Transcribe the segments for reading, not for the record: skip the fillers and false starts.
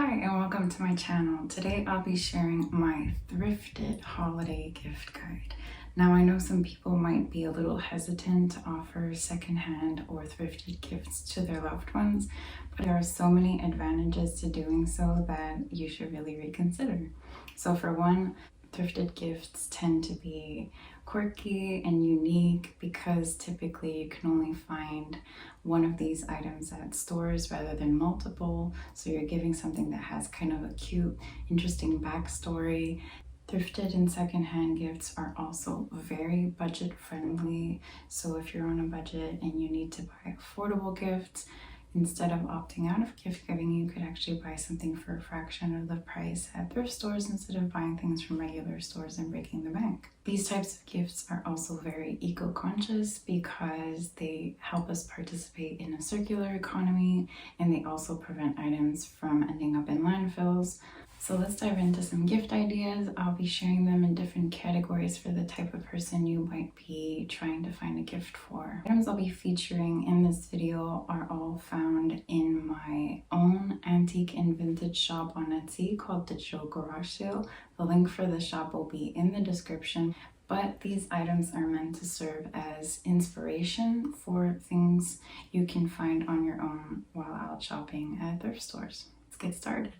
Hi and welcome to my channel. Today I'll be sharing my thrifted holiday gift guide. Now I know some people might be a little hesitant to offer secondhand or thrifted gifts to their loved ones, but there are so many advantages to doing so that you should really reconsider. So for one, thrifted gifts tend to be quirky and unique because typically you can only find one of these items at stores rather than multiple. So you're giving something that has kind of a cute, interesting backstory. Thrifted and secondhand gifts are also very budget friendly. So if you're on a budget and you need to buy affordable gifts, instead of opting out of gift giving, you could actually buy something for a fraction of the price at thrift stores instead of buying things from regular stores and breaking the bank. These types of gifts are also very eco-conscious because they help us participate in a circular economy, and they also prevent items from ending up in landfills. So let's dive into some gift ideas. I'll be sharing them in different categories for the type of person you might be trying to find a gift for. The items I'll be featuring in this video are all found in my own antique and vintage shop on Etsy called Digital Garage Sale. The link for the shop will be in the description. But these items are meant to serve as inspiration for things you can find on your own while out shopping at thrift stores. Let's get started.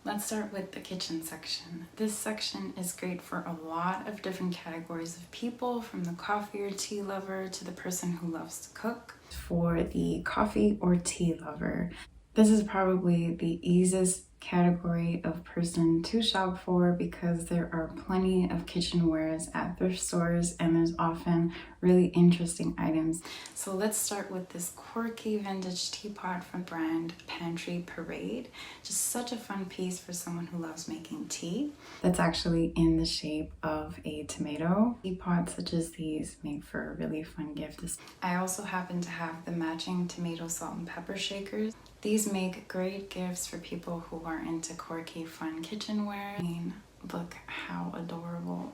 Let's start with the kitchen section. This section is great for a lot of different categories of people, from the coffee or tea lover to the person who loves to cook. For the coffee or tea lover, this is probably the easiest category of person to shop for because there are plenty of kitchenwares at thrift stores and there's often really interesting items. So let's start with this quirky vintage teapot from brand Pantry Parade. Just such a fun piece for someone who loves making tea. That's actually in the shape of a tomato. Teapots such as these make for a really fun gift. I also happen to have the matching tomato salt and pepper shakers. These make great gifts for people who are into quirky, fun kitchenware. I mean, look how adorable.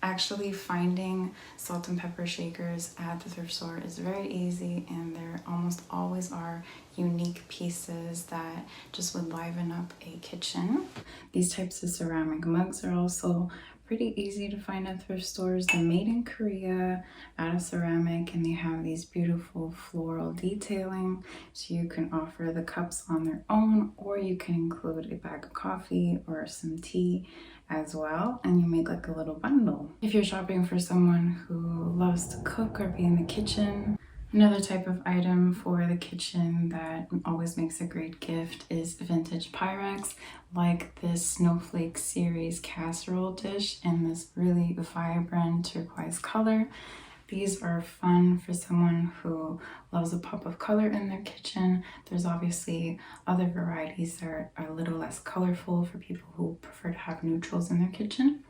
Actually, finding salt and pepper shakers at the thrift store is very easy, and there almost always are unique pieces that just would liven up a kitchen. These types of ceramic mugs are also pretty easy to find at thrift stores. They're made in Korea out of ceramic, and they have these beautiful floral detailing, so you can offer the cups on their own, or you can include a bag of coffee or some tea as well, and you make like a little bundle. If you're shopping for someone who loves to cook or be in the kitchen, another type of item for the kitchen that always makes a great gift is vintage Pyrex, like this Snowflake series casserole dish in this really vibrant turquoise color. These are fun for someone who loves a pop of color in their kitchen. There's obviously other varieties that are a little less colorful for people who prefer to have neutrals in their kitchen.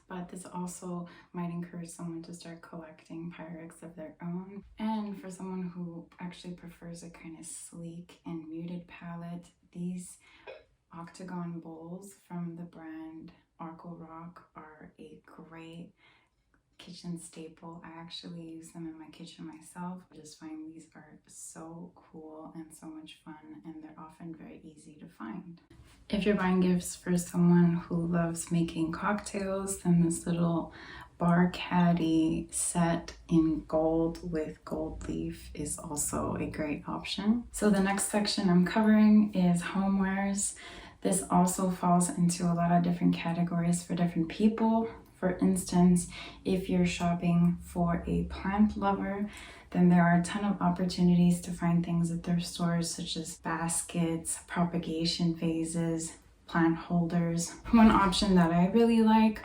But this also might encourage someone to start collecting Pyrex of their own. And for someone who actually prefers a kind of sleek and muted palette, these octagon bowls from the brand Arco Rock are a great kitchen staple. I actually use them in my kitchen myself. I just find these are so cool and so much fun, and they're often very easy to find. If you're buying gifts for someone who loves making cocktails, then this little bar caddy set in gold with gold leaf is also a great option. So the next section I'm covering is homewares. This also falls into a lot of different categories for different people. For instance, if you're shopping for a plant lover, then there are a ton of opportunities to find things at thrift stores such as baskets, propagation vases, plant holders. One option that I really like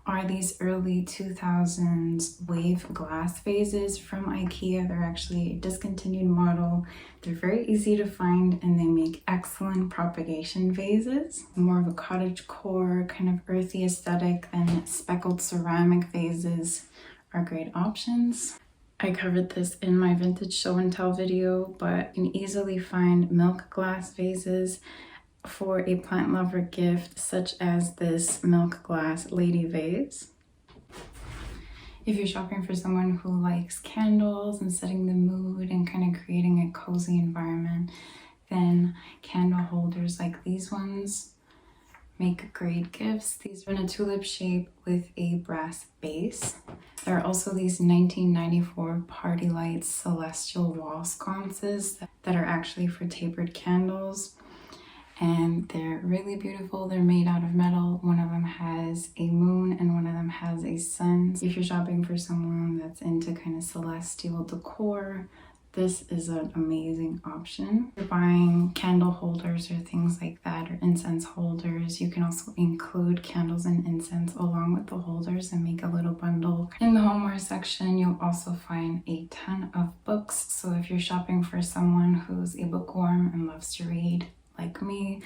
are these early 2000s wave glass vases from IKEA. They're actually a discontinued model. They're very easy to find and they make excellent propagation vases. More of a cottagecore kind of earthy aesthetic than speckled ceramic vases are great options. I covered this in my vintage show and tell video, but you can easily find milk glass vases for a plant lover gift, such as this milk glass lady vase. If you're shopping for someone who likes candles and setting the mood and kind of creating a cozy environment, then candle holders like these ones make great gifts. These are in a tulip shape with a brass base. There are also these 1994 Party Lights celestial wall sconces that are actually for tapered candles. And they're really beautiful. They're made out of metal. One of them has a moon and one of them has a sun. If you're shopping for someone that's into kind of celestial decor, this is an amazing option. If you're buying candle holders or things like that, or incense holders, you can also include candles and incense along with the holders and make a little bundle. In the homeware section, you'll also find a ton of books. So if you're shopping for someone who's a bookworm and loves to read like me,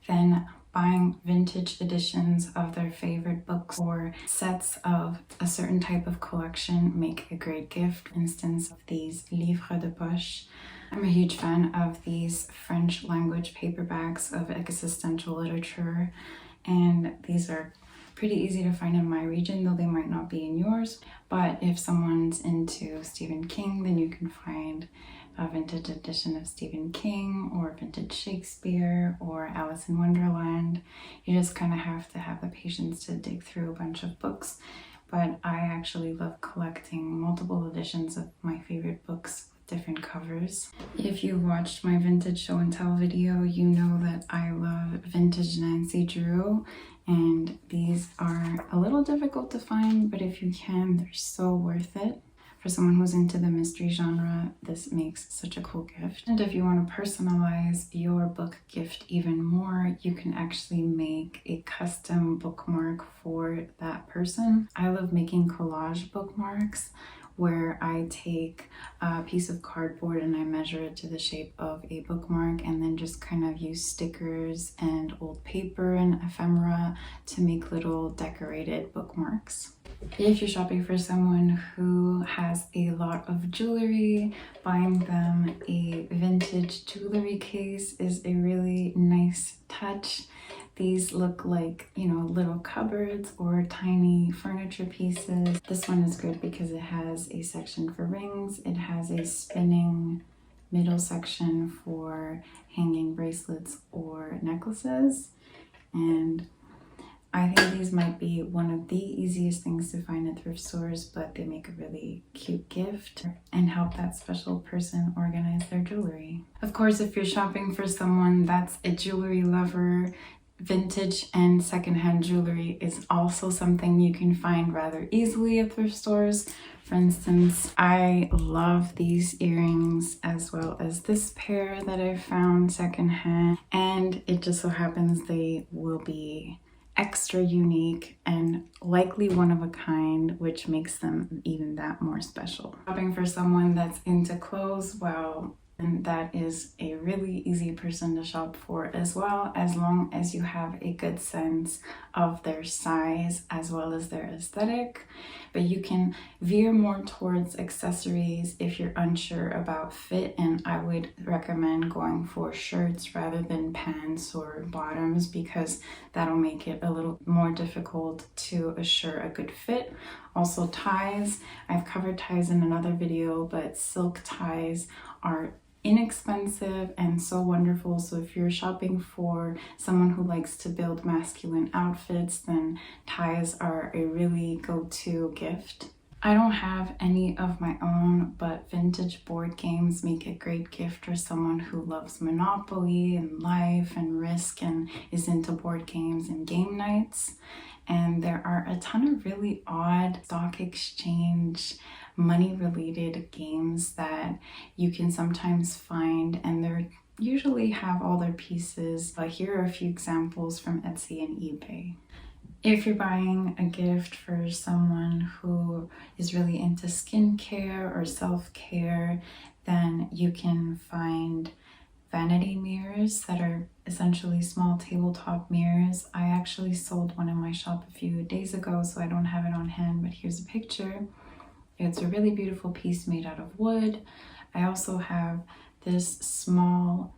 then buying vintage editions of their favorite books or sets of a certain type of collection make a great gift. For instance, of these livres de poche. I'm a huge fan of these French language paperbacks of existential literature, and these are pretty easy to find in my region, though they might not be in yours. But if someone's into Stephen King, then you can find a vintage edition of Stephen King or vintage Shakespeare or Alice in Wonderland. You just kind of have to have the patience to dig through a bunch of books. But I actually love collecting multiple editions of my favorite books with different covers. If you watched my vintage show and tell video, you know that I love vintage Nancy Drew, and these are a little difficult to find, but if you can, they're so worth it. For someone who's into the mystery genre, this makes such a cool gift. And if you want to personalize your book gift even more, you can actually make a custom bookmark for that person. I love making collage bookmarks where I take a piece of cardboard and I measure it to the shape of a bookmark, and then just kind of use stickers and old paper and ephemera to make little decorated bookmarks. If you're shopping for someone who has a lot of jewelry, buying them a vintage jewelry case is a really nice touch. These look like, little cupboards or tiny furniture pieces. This one is good because it has a section for rings. It has a spinning middle section for hanging bracelets or necklaces. And I think these might be one of the easiest things to find at thrift stores, but they make a really cute gift and help that special person organize their jewelry. Of course, if you're shopping for someone that's a jewelry lover, vintage and secondhand jewelry is also something you can find rather easily at thrift stores. For instance, I love these earrings as well as this pair that I found secondhand, and it just so happens they will be extra unique and likely one of a kind, which makes them even that more special. Shopping for someone that's into clothes, well, and that is a really easy person to shop for as well, as long as you have a good sense of their size as well as their aesthetic. But you can veer more towards accessories if you're unsure about fit, and I would recommend going for shirts rather than pants or bottoms, because that'll make it a little more difficult to assure a good fit. Also ties, I've covered ties in another video, but silk ties are inexpensive and so wonderful. So if you're shopping for someone who likes to build masculine outfits, then ties are a really go-to gift. I don't have any of my own, but vintage board games make a great gift for someone who loves Monopoly and life and risk and is into board games and game nights. And there are a ton of really odd stock exchange money-related games that you can sometimes find, and they usually have all their pieces. Here are a few examples from Etsy and eBay. If you're buying a gift for someone who is really into skincare or self-care, then you can find vanity mirrors that are essentially small tabletop mirrors. I actually sold one in my shop a few days ago, so I don't have it on hand, but here's a picture. It's a really beautiful piece made out of wood. I also have this small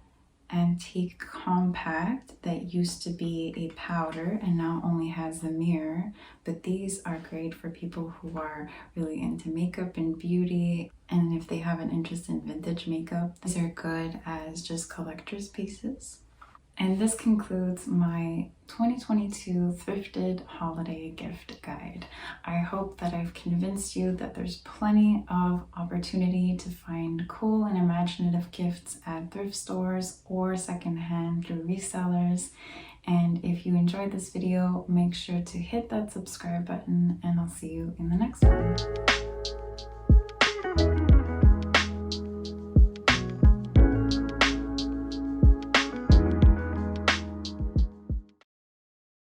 antique compact that used to be a powder and now only has the mirror, but these are great for people who are really into makeup and beauty, and if they have an interest in vintage makeup, these are good as just collector's pieces. And this concludes my 2022 thrifted holiday gift guide. I hope that I've convinced you that there's plenty of opportunity to find cool and imaginative gifts at thrift stores or secondhand through resellers. And if you enjoyed this video, make sure to hit that subscribe button, and I'll see you in the next one.